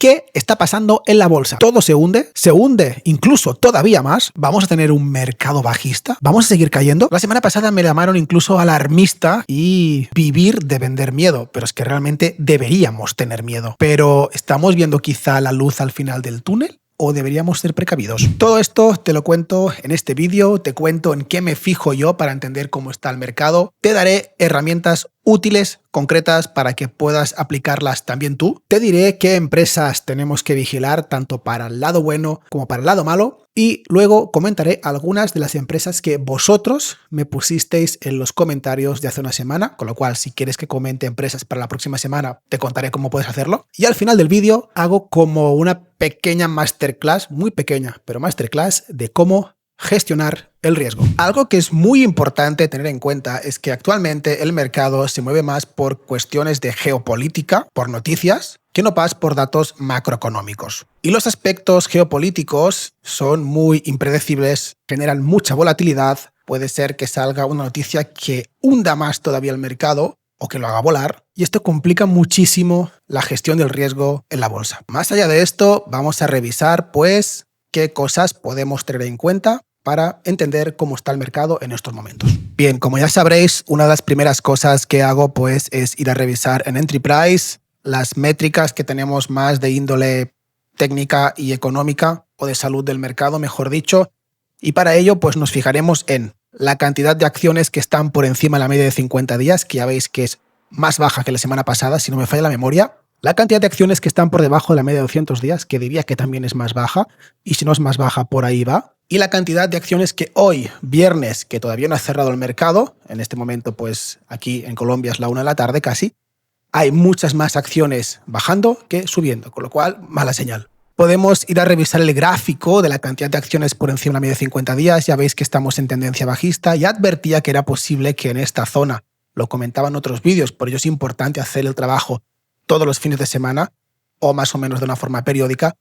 ¿Qué está pasando en la bolsa? Todo se hunde incluso todavía más. ¿Vamos a tener un mercado bajista? ¿Vamos a seguir cayendo? La semana pasada me llamaron incluso alarmista y vivir de vender miedo, pero es que realmente deberíamos tener miedo. Pero ¿estamos viendo quizá la luz al final del túnel? ¿O deberíamos ser precavidos? Todo esto te lo cuento en este vídeo, te cuento en qué me fijo yo para entender cómo está el mercado, te daré herramientas útiles, concretas, para que puedas aplicarlas también tú. Te diré qué empresas tenemos que vigilar tanto para el lado bueno como para el lado malo y luego comentaré algunas de las empresas que vosotros me pusisteis en los comentarios de hace una semana, con lo cual si quieres que comente empresas para la próxima semana te contaré cómo puedes hacerlo. Y al final del vídeo hago como una pequeña masterclass, muy pequeña, pero masterclass de cómo gestionar el riesgo. Algo que es muy importante tener en cuenta es que actualmente el mercado se mueve más por cuestiones de geopolítica, por noticias, que no más por datos macroeconómicos. Y los aspectos geopolíticos son muy impredecibles, generan mucha volatilidad, puede ser que salga una noticia que hunda más todavía el mercado o que lo haga volar, y esto complica muchísimo la gestión del riesgo en la bolsa. Más allá de esto, vamos a revisar pues qué cosas podemos tener en cuenta para entender cómo está el mercado en estos momentos. Bien, como ya sabréis, una de las primeras cosas que hago pues es ir a revisar en Entry Price las métricas que tenemos más de índole técnica y económica o de salud del mercado, mejor dicho, y para ello pues nos fijaremos en la cantidad de acciones que están por encima de la media de 50 días, que ya veis que es más baja que la semana pasada, si no me falla la memoria. La cantidad de acciones que están por debajo de la media de 200 días, que diría que también es más baja, y si no es más baja, por ahí va. Y la cantidad de acciones que hoy, viernes, que todavía no ha cerrado el mercado, en este momento, pues aquí en Colombia es la 1 de la tarde casi, hay muchas más acciones bajando que subiendo, con lo cual, mala señal. Podemos ir a revisar el gráfico de la cantidad de acciones por encima de la media de 50 días, ya veis que estamos en tendencia bajista, y advertía que era posible que en esta zona, lo comentaba en otros vídeos, por ello es importante hacer el trabajo todos los fines de semana, o más o menos de una forma periódica,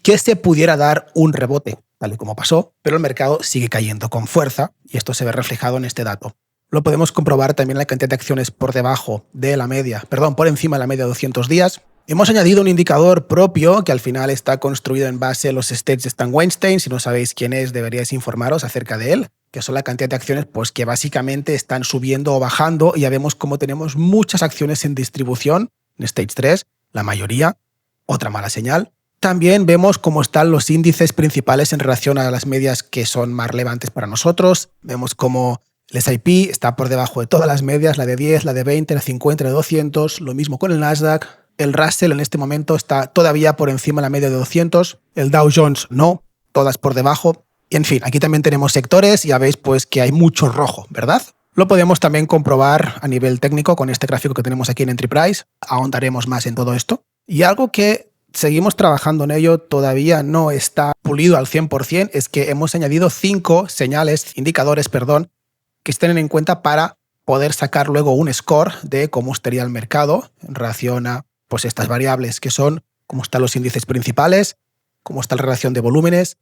que se pudiera dar un rebote, tal y como pasó, pero el mercado sigue cayendo con fuerza y esto se ve reflejado en este dato. Lo podemos comprobar también en la cantidad de acciones por debajo de la media, por encima de la media de 200 días. Hemos añadido un indicador propio que al final está construido en base a los states de Stan Weinstein. Si no sabéis quién es, deberíais informaros acerca de él, que son la cantidad de acciones pues, que básicamente están subiendo o bajando, y ya vemos cómo tenemos muchas acciones en distribución en Stage 3, la mayoría, otra mala señal. También vemos cómo están los índices principales en relación a las medias que son más relevantes para nosotros. Vemos cómo el S&P está por debajo de todas las medias, la de 10, la de 20, la de 50, la de 200, lo mismo con el Nasdaq. El Russell en este momento está todavía por encima de la media de 200, el Dow Jones no, todas por debajo. Y en fin, aquí también tenemos sectores y ya veis pues que hay mucho rojo, ¿verdad? Lo podemos también comprobar a nivel técnico con este gráfico que tenemos aquí en Entry Price. Ahondaremos más en todo esto. Y algo que seguimos trabajando en ello, todavía no está pulido al 100%, es que hemos añadido 5 indicadores, que se tienen en cuenta para poder sacar luego un score de cómo estaría el mercado en relación a pues, estas variables que son cómo están los índices principales, cómo está la relación de volúmenes,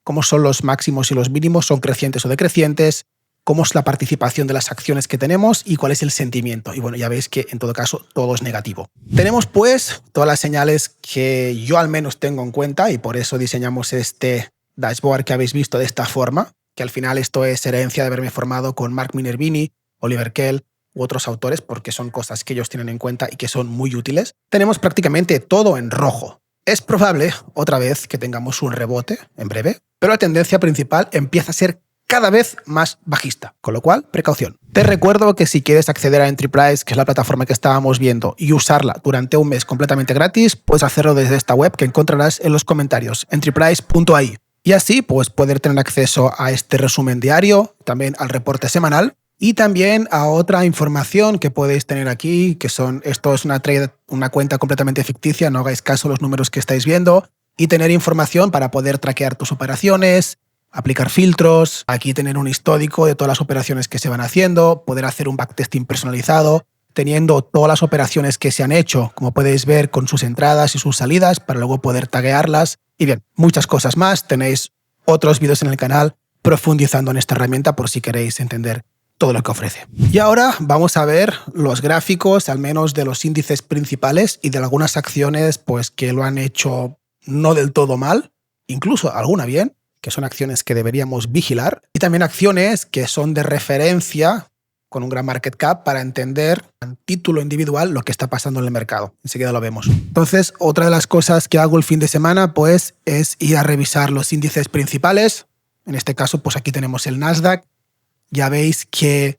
cómo son los máximos y los mínimos, son crecientes o decrecientes, cómo es la participación de las acciones que tenemos y cuál es el sentimiento. Y bueno, ya veis que en todo caso todo es negativo. Tenemos pues todas las señales que yo al menos tengo en cuenta y por eso diseñamos este dashboard que habéis visto de esta forma, que al final esto es herencia de haberme formado con Mark Minervini, Oliver Kell u otros autores, porque son cosas que ellos tienen en cuenta y que son muy útiles. Tenemos prácticamente todo en rojo. Es probable, otra vez, que tengamos un rebote en breve, pero la tendencia principal empieza a ser cada vez más bajista, con lo cual, precaución. Te recuerdo que si quieres acceder a Entry Price, que es la plataforma que estábamos viendo, y usarla durante un mes completamente gratis, puedes hacerlo desde esta web que encontrarás en los comentarios, entryprice.ai. Y así, pues, poder tener acceso a este resumen diario, también al reporte semanal, y también a otra información que podéis tener aquí, que esto es una cuenta completamente ficticia, no hagáis caso a los números que estáis viendo, y tener información para poder traquear tus operaciones, aplicar filtros, aquí tener un histórico de todas las operaciones que se van haciendo, poder hacer un backtesting personalizado, teniendo todas las operaciones que se han hecho, como podéis ver, con sus entradas y sus salidas, para luego poder taguearlas. Y bien, muchas cosas más. Tenéis otros vídeos en el canal profundizando en esta herramienta por si queréis entender todo lo que ofrece. Y ahora vamos a ver los gráficos, al menos de los índices principales y de algunas acciones pues que lo han hecho no del todo mal, incluso alguna bien, que son acciones que deberíamos vigilar, y también acciones que son de referencia con un gran market cap para entender a título individual lo que está pasando en el mercado. Enseguida lo vemos. Entonces, otra de las cosas que hago el fin de semana pues es ir a revisar los índices principales. En este caso, pues aquí tenemos el Nasdaq. Ya veis que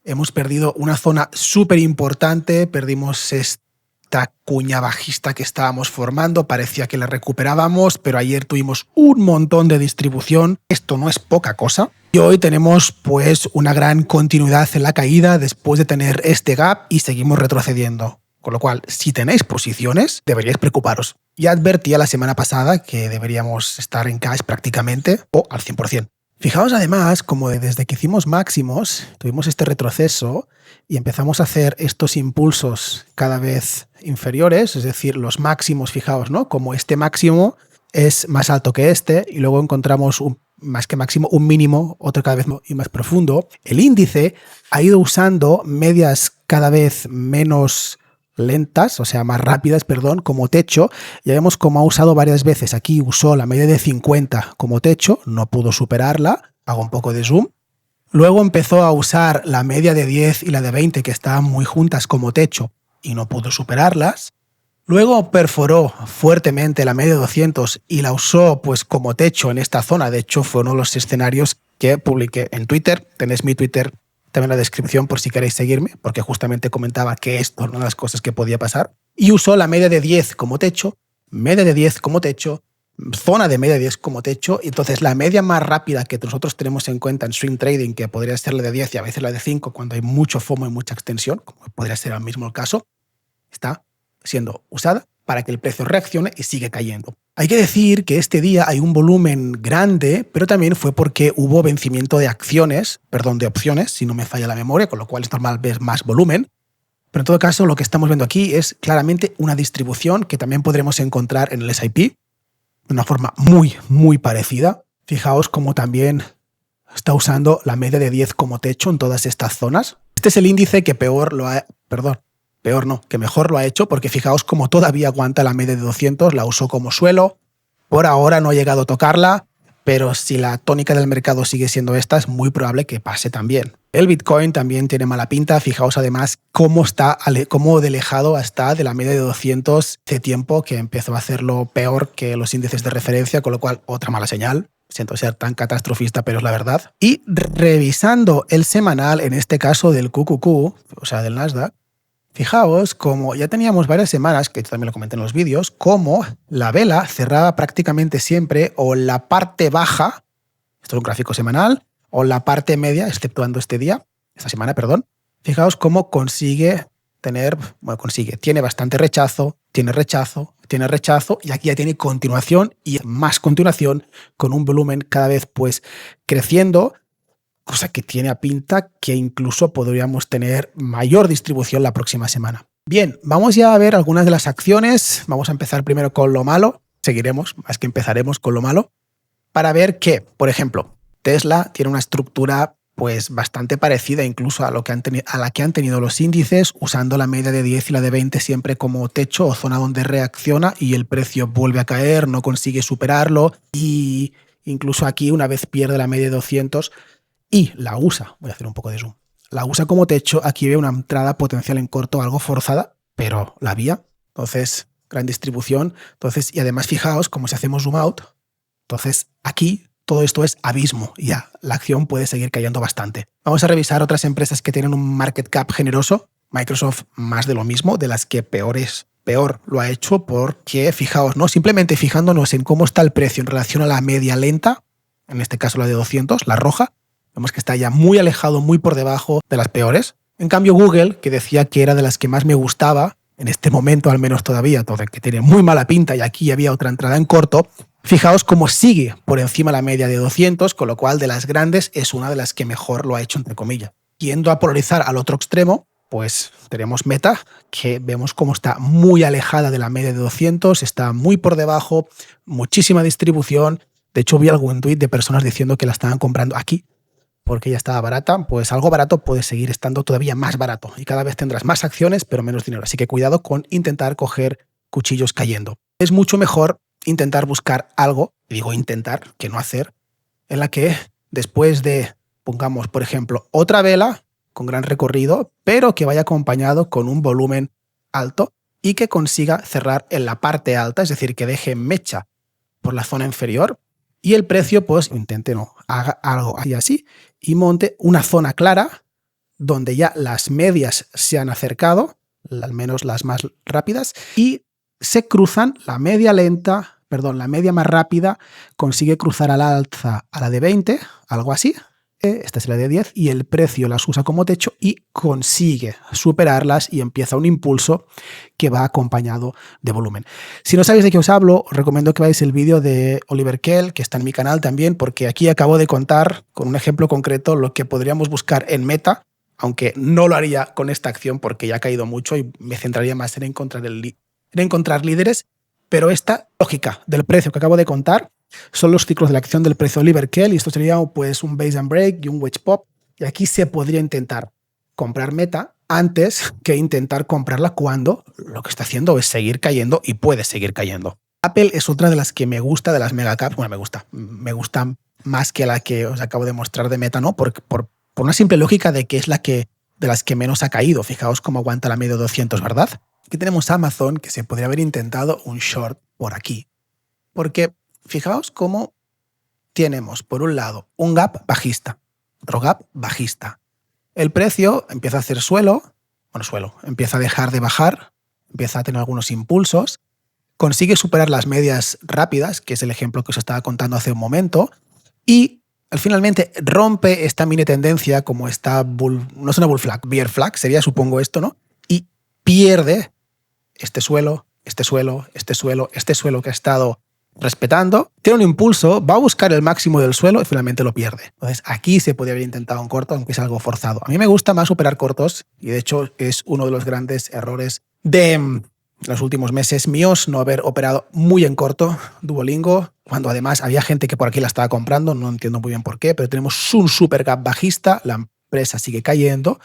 hemos perdido una zona súper importante, perdimos esta cuña bajista que estábamos formando, parecía que la recuperábamos, pero ayer tuvimos un montón de distribución. Esto no es poca cosa. Y hoy tenemos pues una gran continuidad en la caída después de tener este gap y seguimos retrocediendo. Con lo cual, si tenéis posiciones, deberíais preocuparos. Ya advertía la semana pasada que deberíamos estar en cash prácticamente o al 100%. Fijaos además como desde que hicimos máximos, tuvimos este retroceso y empezamos a hacer estos impulsos cada vez inferiores, es decir, los máximos, fijaos, ¿no? Como este máximo es más alto que este y luego encontramos más que máximo, un mínimo, otro cada vez más profundo. El índice ha ido usando medias cada vez menos lentas, o sea, más rápidas, perdón, como techo. Ya vemos cómo ha usado varias veces. Aquí usó la media de 50 como techo, no pudo superarla. Hago un poco de zoom. Luego empezó a usar la media de 10 y la de 20, que estaban muy juntas como techo, y no pudo superarlas. Luego perforó fuertemente la media de 200 y la usó pues como techo en esta zona. De hecho, fue uno de los escenarios que publiqué en Twitter. Tenéis mi Twitter también en la descripción por si queréis seguirme, porque justamente comentaba que esto es una de las cosas que podía pasar. Y usó la media de 10 como techo, media de 10 como techo, zona de media de 10 como techo. Y entonces la media más rápida que nosotros tenemos en cuenta en swing trading, que podría ser la de 10 y a veces la de 5 cuando hay mucho FOMO y mucha extensión, como podría ser ahora mismo el caso, está siendo usada para que el precio reaccione y sigue cayendo. Hay que decir que este día hay un volumen grande, pero también fue porque hubo vencimiento de de opciones, si no me falla la memoria, con lo cual es normal ver más volumen. Pero en todo caso, lo que estamos viendo aquí es claramente una distribución que también podremos encontrar en el S&P de una forma muy, muy parecida. Fijaos cómo también está usando la media de 10 como techo en todas estas zonas. Este es el índice que que mejor lo ha hecho, porque fijaos cómo todavía aguanta la media de 200, la usó como suelo. Por ahora no ha llegado a tocarla, pero si la tónica del mercado sigue siendo esta, es muy probable que pase también. El Bitcoin también tiene mala pinta. Fijaos además cómo de alejado está de la media de 200 hace tiempo, que empezó a hacerlo peor que los índices de referencia, con lo cual otra mala señal. Siento ser tan catastrofista, pero es la verdad. Y revisando el semanal, en este caso del QQQ, o sea del Nasdaq, fijaos como ya teníamos varias semanas, que también lo comenté en los vídeos, como la vela cerraba prácticamente siempre o la parte baja, esto es un gráfico semanal, o la parte media, exceptuando esta semana, perdón. Fijaos cómo tiene bastante rechazo, tiene rechazo, y aquí ya tiene continuación y más continuación con un volumen cada vez pues creciendo, cosa que tiene a pinta que incluso podríamos tener mayor distribución la próxima semana. Bien, vamos ya a ver algunas de las acciones. Vamos a empezar primero con lo malo. Empezaremos con lo malo, para ver que, por ejemplo, Tesla tiene una estructura pues bastante parecida incluso a la que han tenido los índices, usando la media de 10 y la de 20 siempre como techo o zona donde reacciona y el precio vuelve a caer, no consigue superarlo, y incluso aquí una vez pierde la media de 200 y la usa, voy a hacer un poco de zoom, la usa como techo. Aquí veo una entrada potencial en corto algo forzada, pero la había. Entonces, gran distribución. Entonces, y además fijaos como si hacemos zoom out, entonces aquí todo esto es abismo y ya la acción puede seguir cayendo bastante. Vamos a revisar otras empresas que tienen un market cap generoso. Microsoft más de lo mismo, de las que peor lo ha hecho, porque fijaos, ¿no? Simplemente fijándonos en cómo está el precio en relación a la media lenta, en este caso la de 200, la roja, vemos que está ya muy alejado, muy por debajo de las peores. En cambio Google, que decía que era de las que más me gustaba, en este momento al menos todavía, que tiene muy mala pinta y aquí había otra entrada en corto, fijaos cómo sigue por encima la media de 200, con lo cual de las grandes es una de las que mejor lo ha hecho, entre comillas. Yendo a polarizar al otro extremo, pues tenemos Meta, que vemos cómo está muy alejada de la media de 200, está muy por debajo, muchísima distribución. De hecho vi algún tuit de personas diciendo que la estaban comprando aquí, porque ya estaba barata, pues algo barato puede seguir estando todavía más barato y cada vez tendrás más acciones pero menos dinero. Así que cuidado con intentar coger cuchillos cayendo. Es mucho mejor intentar buscar algo, digo intentar, que no hacer, en la que después de, pongamos por ejemplo, otra vela con gran recorrido, pero que vaya acompañado con un volumen alto y que consiga cerrar en la parte alta, es decir, que deje mecha por la zona inferior y el precio pues intente haga algo así y monte una zona clara donde ya las medias se han acercado, al menos las más rápidas, y se cruzan la media lenta, perdón, la media más rápida consigue cruzar al alza a la de 20, algo así. Esta es la de 10 y el precio las usa como techo y consigue superarlas y empieza un impulso que va acompañado de volumen. Si no sabéis de qué os hablo, os recomiendo que veáis el vídeo de Oliver Kell, que está en mi canal también, porque aquí acabo de contar con un ejemplo concreto lo que podríamos buscar en Meta, aunque no lo haría con esta acción porque ya ha caído mucho y me centraría más en encontrar líderes, pero esta lógica del precio que acabo de contar son los ciclos de la acción del precio Oliver Kell y esto sería pues un base and break y un wedge pop y aquí se podría intentar comprar Meta antes que intentar comprarla cuando lo que está haciendo es seguir cayendo y puede seguir cayendo. Apple es otra de las que me gusta de las megacaps, bueno, me gusta más que la que os acabo de mostrar de Meta, ¿no? Por una simple lógica de que es de las que menos ha caído. Fijaos cómo aguanta la media de 200, ¿verdad? Aquí tenemos Amazon, que se podría haber intentado un short por aquí. Porque fijaos cómo tenemos, por un lado, un gap bajista, otro gap bajista. El precio empieza a hacer empieza a dejar de bajar, empieza a tener algunos impulsos, consigue superar las medias rápidas, que es el ejemplo que os estaba contando hace un momento, y finalmente rompe esta mini tendencia como esta no es una bull flag, bear flag sería supongo esto, ¿no? Y pierde este suelo que ha estado respetando, tiene un impulso, va a buscar el máximo del suelo y finalmente lo pierde. Entonces aquí se podría haber intentado un corto, aunque es algo forzado. A mí me gusta más operar cortos y de hecho es uno de los grandes errores de los últimos meses míos, no haber operado muy en corto Duolingo, cuando además había gente que por aquí la estaba comprando, no entiendo muy bien por qué, pero tenemos un super gap bajista, la empresa sigue cayendo,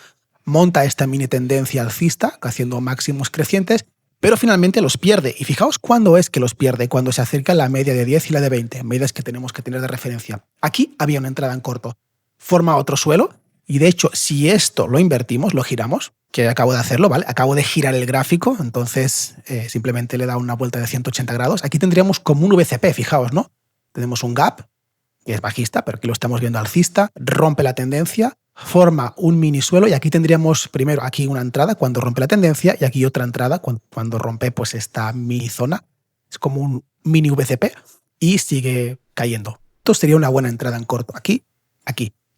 monta esta mini tendencia alcista, haciendo máximos crecientes, pero finalmente los pierde. Y fijaos cuándo es que los pierde, cuando se acerca la media de 10 y la de 20, medias que tenemos que tener de referencia. Aquí había una entrada en corto, forma otro suelo, y de hecho, si esto lo invertimos, lo giramos, que acabo de hacerlo, ¿vale? Acabo de girar el gráfico, entonces simplemente le da una vuelta de 180 grados. Aquí tendríamos como un VCP, fijaos, ¿no? Tenemos un gap, que es bajista, pero aquí lo estamos viendo alcista, rompe la tendencia, forma un mini suelo y aquí tendríamos primero aquí una entrada cuando rompe la tendencia y aquí otra entrada cuando rompe pues esta mini zona. Es como un mini VCP y sigue cayendo. Esto sería una buena entrada en corto. Aquí.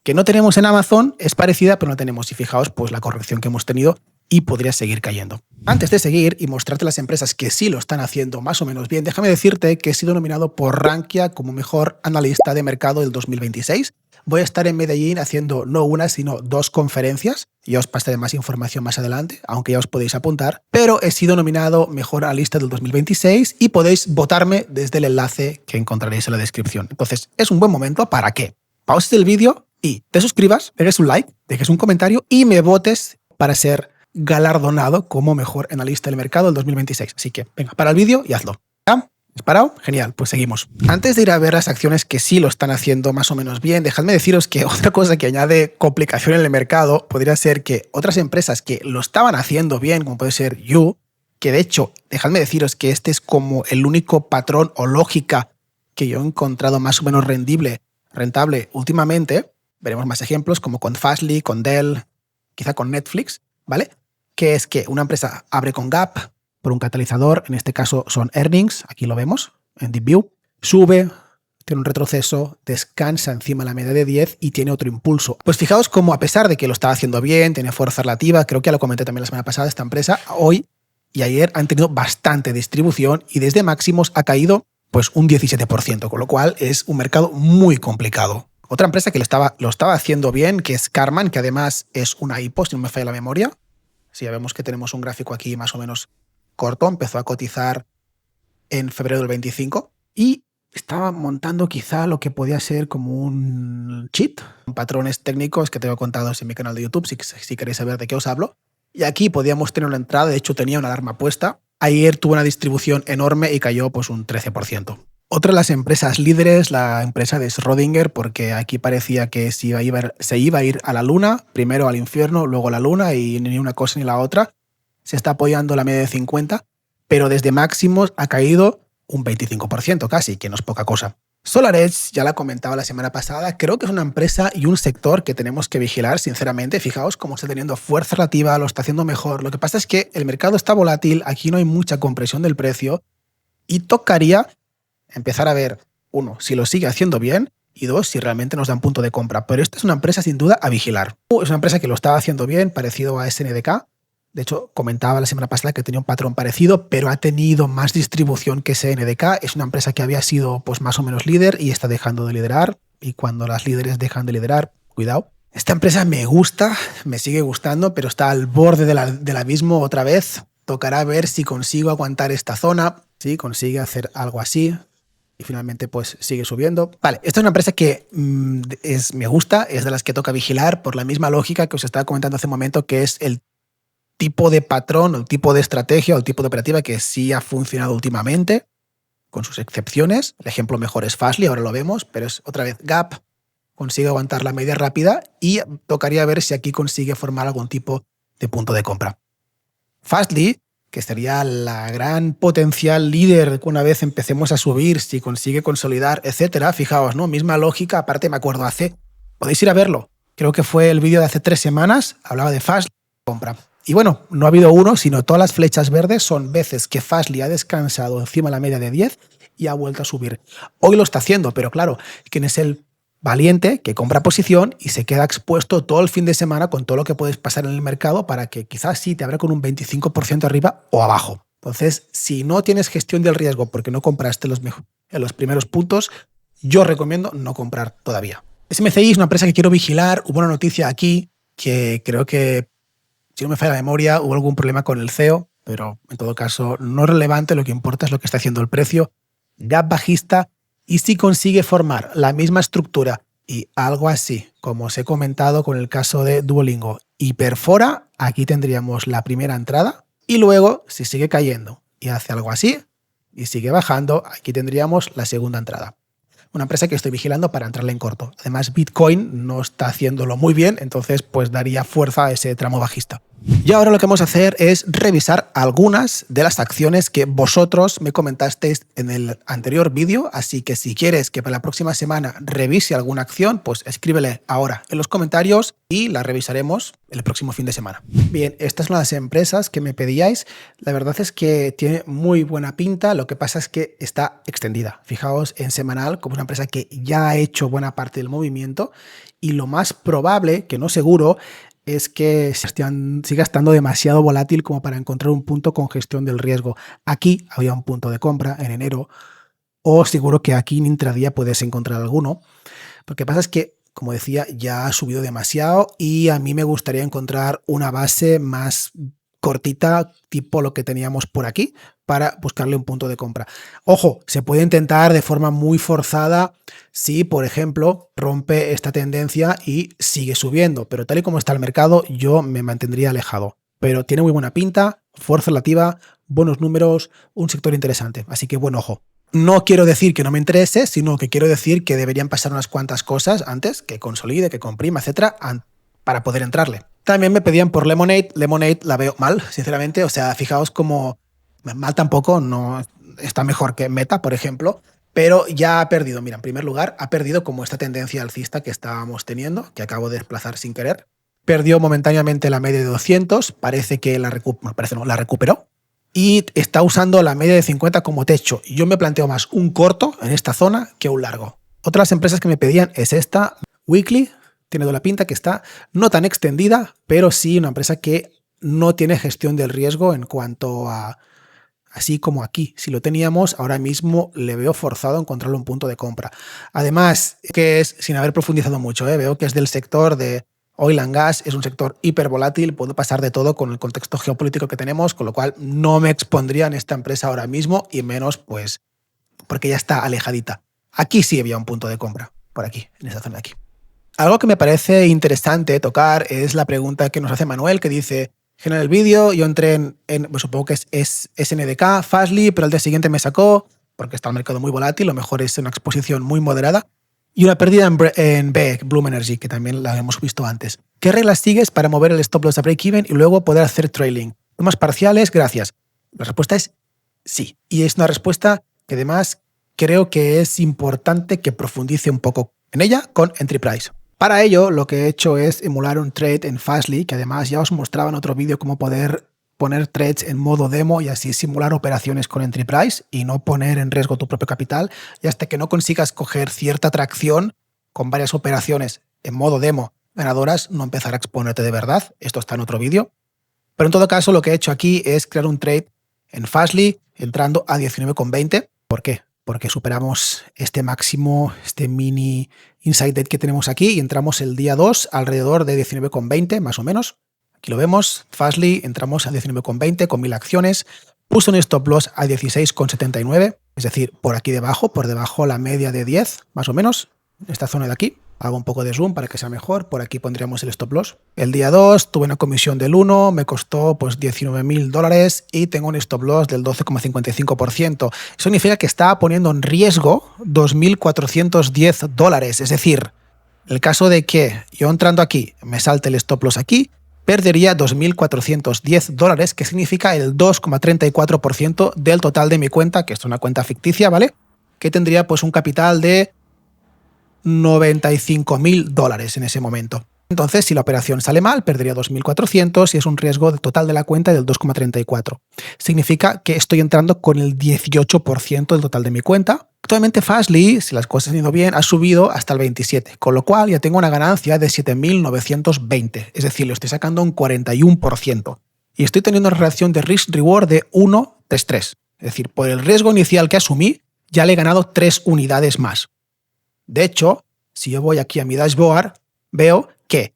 Que no tenemos en Amazon, es parecida, pero no tenemos. Y fijaos pues la corrección que hemos tenido y podría seguir cayendo. Antes de seguir y mostrarte las empresas que sí lo están haciendo más o menos bien, déjame decirte que he sido nominado por Rankia como mejor analista de mercado del 2026. Voy a estar en Medellín haciendo no una, sino 2 conferencias. Ya os pasaré más información más adelante, aunque ya os podéis apuntar. Pero he sido nominado mejor analista del 2026 y podéis votarme desde el enlace que encontraréis en la descripción. Entonces, es un buen momento para que pauses el vídeo y te suscribas, pegues un like, dejes un comentario y me votes para ser galardonado como mejor analista del mercado del 2026. Así que, venga, para el vídeo y hazlo. ¿Ya? ¿Has parado? Genial, pues seguimos. Antes de ir a ver las acciones que sí lo están haciendo más o menos bien, dejadme deciros que otra cosa que añade complicación en el mercado podría ser que otras empresas que lo estaban haciendo bien, como puede ser You, que de hecho, dejadme deciros que este es como el único patrón o lógica que yo he encontrado más o menos rentable últimamente. Veremos más ejemplos como con Fastly, con Dell, quizá con Netflix, ¿vale? Que es que una empresa abre con gap por un catalizador, en este caso son earnings, aquí lo vemos en Deep View, sube, tiene un retroceso, descansa encima de la media de 10 y tiene otro impulso. Pues fijaos cómo a pesar de que lo estaba haciendo bien, tiene fuerza relativa, creo que ya lo comenté también la semana pasada, esta empresa hoy y ayer han tenido bastante distribución y desde máximos ha caído pues un 17%, con lo cual es un mercado muy complicado. Otra empresa que lo estaba haciendo bien, que es Carman, que además es una IPO, si no me falla la memoria. Si ya vemos que tenemos un gráfico aquí más o menos corto, empezó a cotizar en febrero del 25 y estaba montando quizá lo que podía ser como un cheat, patrones técnicos que tengo contados en mi canal de YouTube, si queréis saber de qué os hablo. Y aquí podíamos tener una entrada, de hecho tenía una alarma puesta. Ayer tuvo una distribución enorme y cayó pues un 13%. Otra de las empresas líderes, la empresa de Schrödinger, porque aquí parecía que se iba a ir a la luna, primero al infierno, luego a la luna, y ni una cosa ni la otra. Se está apoyando la media de 50, pero desde máximos ha caído un 25% casi, que no es poca cosa. SolarEdge, ya la comentaba la semana pasada, creo que es una empresa y un sector que tenemos que vigilar, sinceramente. Fijaos cómo está teniendo fuerza relativa, lo está haciendo mejor. Lo que pasa es que el mercado está volátil, aquí no hay mucha compresión del precio y tocaría empezar a ver, uno, si lo sigue haciendo bien y dos, si realmente nos dan punto de compra. Pero esta es una empresa sin duda a vigilar. Es una empresa que lo estaba haciendo bien, parecido a SNDK. De hecho, comentaba la semana pasada que tenía un patrón parecido, pero ha tenido más distribución que SNDK. Es una empresa que había sido pues, más o menos líder y está dejando de liderar. Y cuando las líderes dejan de liderar, cuidado. Esta empresa me gusta, me sigue gustando, pero está al borde del abismo otra vez. Tocará ver si consigo aguantar esta zona, si consigue hacer algo así. Y finalmente pues sigue subiendo. Vale, esta es una empresa que me gusta, es de las que toca vigilar por la misma lógica que os estaba comentando hace un momento, que es el tipo de patrón, o el tipo de estrategia o el tipo de operativa que sí ha funcionado últimamente, con sus excepciones. El ejemplo mejor es Fastly, ahora lo vemos, pero es otra vez Gap, consigue aguantar la media rápida y tocaría ver si aquí consigue formar algún tipo de punto de compra. Fastly, que sería la gran potencial líder una vez empecemos a subir, si consigue consolidar, etcétera. Fijaos, ¿no? Misma lógica, aparte me acuerdo podéis ir a verlo. Creo que fue el vídeo de hace 3 semanas, hablaba de Fastly, compra. Y bueno, no ha habido uno, sino todas las flechas verdes son veces que Fastly ha descansado encima de la media de 10 y ha vuelto a subir. Hoy lo está haciendo, pero claro, ¿quién es el valiente que compra posición y se queda expuesto todo el fin de semana con todo lo que puedes pasar en el mercado para que quizás sí te abra con un 25% arriba o abajo? Entonces, si no tienes gestión del riesgo porque no compraste en los primeros puntos, yo recomiendo no comprar todavía. SMCI es una empresa que quiero vigilar. Hubo una noticia aquí que creo que, si no me falla la memoria, hubo algún problema con el CEO, pero en todo caso no es relevante, lo que importa es lo que está haciendo el precio. Gap bajista, y si consigue formar la misma estructura y algo así, como os he comentado con el caso de Duolingo, y perfora, aquí tendríamos la primera entrada, y luego, si sigue cayendo y hace algo así, y sigue bajando, aquí tendríamos la segunda entrada. Una empresa que estoy vigilando para entrarle en corto. Además, Bitcoin no está haciéndolo muy bien, entonces pues daría fuerza a ese tramo bajista. Y ahora lo que vamos a hacer es revisar algunas de las acciones que vosotros me comentasteis en el anterior vídeo, así que si quieres que para la próxima semana revise alguna acción, pues escríbele ahora en los comentarios y la revisaremos el próximo fin de semana. Bien, estas son las empresas que me pedíais. La verdad es que tiene muy buena pinta, lo que pasa es que está extendida. Fijaos en semanal como una empresa que ya ha hecho buena parte del movimiento y lo más probable, que no seguro, es que siga estando demasiado volátil como para encontrar un punto con gestión del riesgo. Aquí había un punto de compra en enero, o seguro que aquí en intradía puedes encontrar alguno. Lo que pasa es que, como decía, ya ha subido demasiado y a mí me gustaría encontrar una base más cortita, tipo lo que teníamos por aquí, para buscarle un punto de compra. Ojo, se puede intentar de forma muy forzada si, por ejemplo, rompe esta tendencia y sigue subiendo, pero tal y como está el mercado, yo me mantendría alejado. Pero tiene muy buena pinta, fuerza relativa, buenos números, un sector interesante, así que buen ojo. No quiero decir que no me interese, sino que quiero decir que deberían pasar unas cuantas cosas antes, que consolide, que comprima, etcétera, para poder entrarle. También me pedían por Lemonade. Lemonade la veo mal, sinceramente. O sea, fijaos como mal tampoco, no está mejor que Meta, por ejemplo, pero ya ha perdido. Mira, en primer lugar, ha perdido como esta tendencia alcista que estábamos teniendo, que acabo de desplazar sin querer. Perdió momentáneamente la media de 200, parece que la recuperó. Y está usando la media de 50 como techo. Yo me planteo más un corto en esta zona que un largo. Otras empresas que me pedían es esta, Weekly. Tiene toda la pinta que está no tan extendida, pero sí una empresa que no tiene gestión del riesgo en cuanto a, así como aquí. Si lo teníamos, ahora mismo le veo forzado a encontrarle un punto de compra. Además, que es, sin haber profundizado mucho, veo que es del sector de oil and gas, es un sector hipervolátil, puede pasar de todo con el contexto geopolítico que tenemos, con lo cual no me expondría en esta empresa ahora mismo y menos pues porque ya está alejadita. Aquí sí había un punto de compra, por aquí, en esta zona de aquí. Algo que me parece interesante tocar es la pregunta que nos hace Manuel, que dice: genera el vídeo, yo entré pues supongo que es SNDK, Fastly, pero el día siguiente me sacó, porque está el mercado muy volátil, lo mejor es una exposición muy moderada, y una pérdida en BEC, Bloom Energy, que también la hemos visto antes. ¿Qué reglas sigues para mover el stop loss a break-even y luego poder hacer trailing? ¿Tomas parciales? Gracias. La respuesta es sí. Y es una respuesta que además creo que es importante que profundice un poco en ella con Entry Price. Para ello, lo que he hecho es emular un trade en Fastly, que además ya os mostraba en otro vídeo cómo poder poner trades en modo demo y así simular operaciones con Entry Price y no poner en riesgo tu propio capital. Y hasta que no consigas coger cierta tracción con varias operaciones en modo demo ganadoras, no empezar a exponerte de verdad. Esto está en otro vídeo. Pero en todo caso, lo que he hecho aquí es crear un trade en Fastly entrando a 19,20. ¿Por qué? Porque superamos este máximo, este mini inside date que tenemos aquí y entramos el día 2 alrededor de 19,20 más o menos. Aquí lo vemos, Fastly, entramos a 19,20 con 1000 acciones, puso un stop loss a 16,79, es decir, por aquí debajo, por debajo la media de 10 más o menos, esta zona de aquí. Hago un poco de zoom para que sea mejor. Por aquí pondríamos el stop loss. El día 2 tuve una comisión del 1, me costó pues $19.000 y tengo un stop loss del 12,55%. Eso significa que estaba poniendo en riesgo $2.410. Es decir, en el caso de que yo entrando aquí me salte el stop loss aquí, perdería $2.410, que significa el 2,34% del total de mi cuenta, que es una cuenta ficticia, ¿vale? Que tendría pues un capital de $95.000 en ese momento. Entonces, si la operación sale mal, perdería 2.400 y es un riesgo total de la cuenta del 2,34. Significa que estoy entrando con el 18% del total de mi cuenta. Actualmente Fastly, si las cosas han ido bien, ha subido hasta el 27%, con lo cual ya tengo una ganancia de 7.920. Es decir, le estoy sacando un 41%. Y estoy teniendo una relación de risk-reward de 1:3. Es decir, por el riesgo inicial que asumí, ya le he ganado 3 unidades más. De hecho, si yo voy aquí a mi dashboard, veo que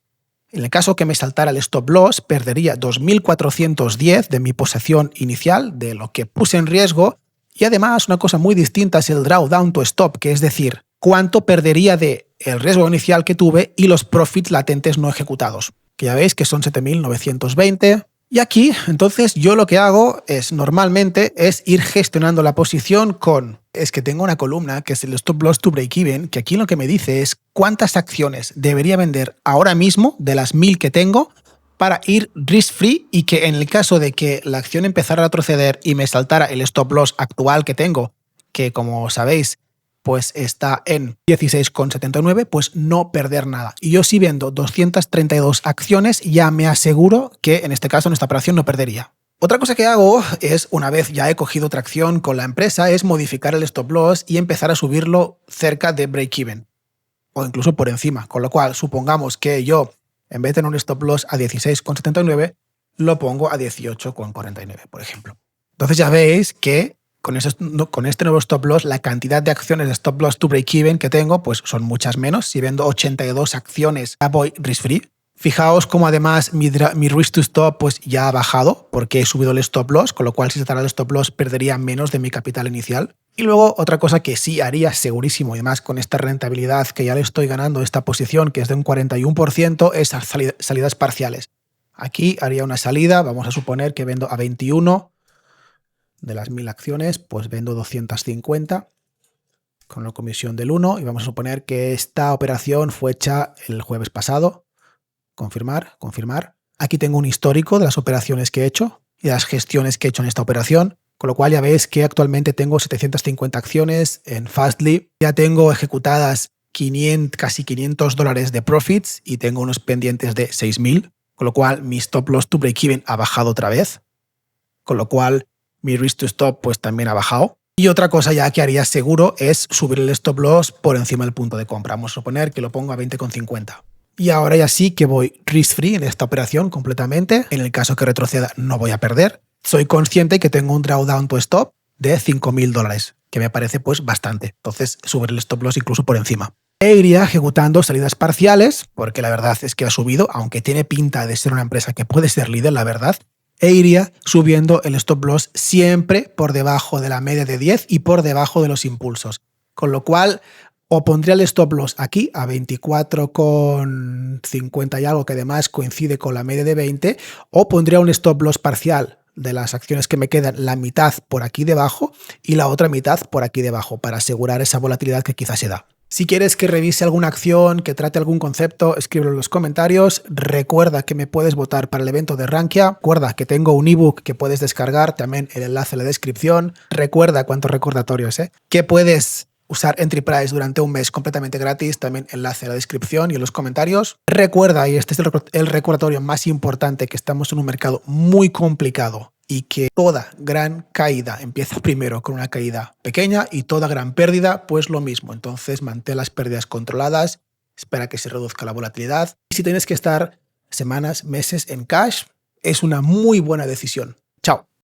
en el caso que me saltara el stop loss, perdería 2.410 de mi posición inicial, de lo que puse en riesgo, y además una cosa muy distinta es el drawdown to stop, que es decir, cuánto perdería de el riesgo inicial que tuve y los profits latentes no ejecutados, que ya veis que son 7.920. Y aquí, entonces, yo lo que hago normalmente es ir gestionando la posición con... Es que tengo una columna que es el Stop Loss to Break Even, que aquí lo que me dice es cuántas acciones debería vender ahora mismo de las 1000 que tengo para ir risk free y que en el caso de que la acción empezara a retroceder y me saltara el Stop Loss actual que tengo, que como sabéis, pues está en 16,79, pues no perder nada. Y yo si vendo 232 acciones, ya me aseguro que en este caso en esta operación no perdería. Otra cosa que hago es, una vez ya he cogido tracción con la empresa, es modificar el stop loss y empezar a subirlo cerca de break-even o incluso por encima. Con lo cual, supongamos que yo, en vez de tener un stop loss a 16,79, lo pongo a 18,49, por ejemplo. Entonces ya veis que con este nuevo stop loss, la cantidad de acciones de stop loss to break-even que tengo, pues son muchas menos. Si vendo 82 acciones, ya voy risk-free. Fijaos cómo además mi risk to stop pues ya ha bajado porque he subido el stop loss, con lo cual si saltara el stop loss perdería menos de mi capital inicial. Y luego otra cosa que sí haría segurísimo, y además con esta rentabilidad que ya le estoy ganando esta posición, que es de un 41%, es salidas parciales. Aquí haría una salida, vamos a suponer que vendo a 21 de las 1000 acciones, pues vendo 250 con la comisión del 1 y vamos a suponer que esta operación fue hecha el jueves pasado. Confirmar, confirmar. Aquí tengo un histórico de las operaciones que he hecho y de las gestiones que he hecho en esta operación, con lo cual ya veis que actualmente tengo 750 acciones en Fastly. Ya tengo ejecutadas casi $500 de profits y tengo unos pendientes de 6.000, con lo cual mi stop loss to break even ha bajado otra vez, con lo cual mi risk to stop pues también ha bajado. Y otra cosa ya que haría seguro es subir el stop loss por encima del punto de compra. Vamos a suponer que lo pongo a 20,50. Y ahora ya sí que voy risk free en esta operación completamente. En el caso que retroceda no voy a perder. Soy consciente que tengo un drawdown to stop de $5.000, que me parece pues bastante. Entonces subir el stop loss incluso por encima. E iría ejecutando salidas parciales, porque la verdad es que ha subido, aunque tiene pinta de ser una empresa que puede ser líder, la verdad. e iría subiendo el stop loss siempre por debajo de la media de 10 y por debajo de los impulsos. Con lo cual, o pondría el stop loss aquí a 24,50 y algo, que además coincide con la media de 20, o pondría un stop loss parcial de las acciones que me quedan, la mitad por aquí debajo y la otra mitad por aquí debajo, para asegurar esa volatilidad que quizás se da. Si quieres que revise alguna acción, que trate algún concepto, escríbelo en los comentarios. Recuerda que me puedes votar para el evento de Rankia. Recuerda que tengo un ebook que puedes descargar, también el enlace en la descripción. Recuerda, cuántos recordatorios, que puedes usar Entry Price durante un mes completamente gratis, también enlace en la descripción y en los comentarios. Recuerda, y este es el recordatorio más importante, que estamos en un mercado muy complicado y que toda gran caída empieza primero con una caída pequeña y toda gran pérdida, pues lo mismo. Entonces, mantén las pérdidas controladas, espera que se reduzca la volatilidad. Y si tienes que estar semanas, meses en cash, es una muy buena decisión. Chao.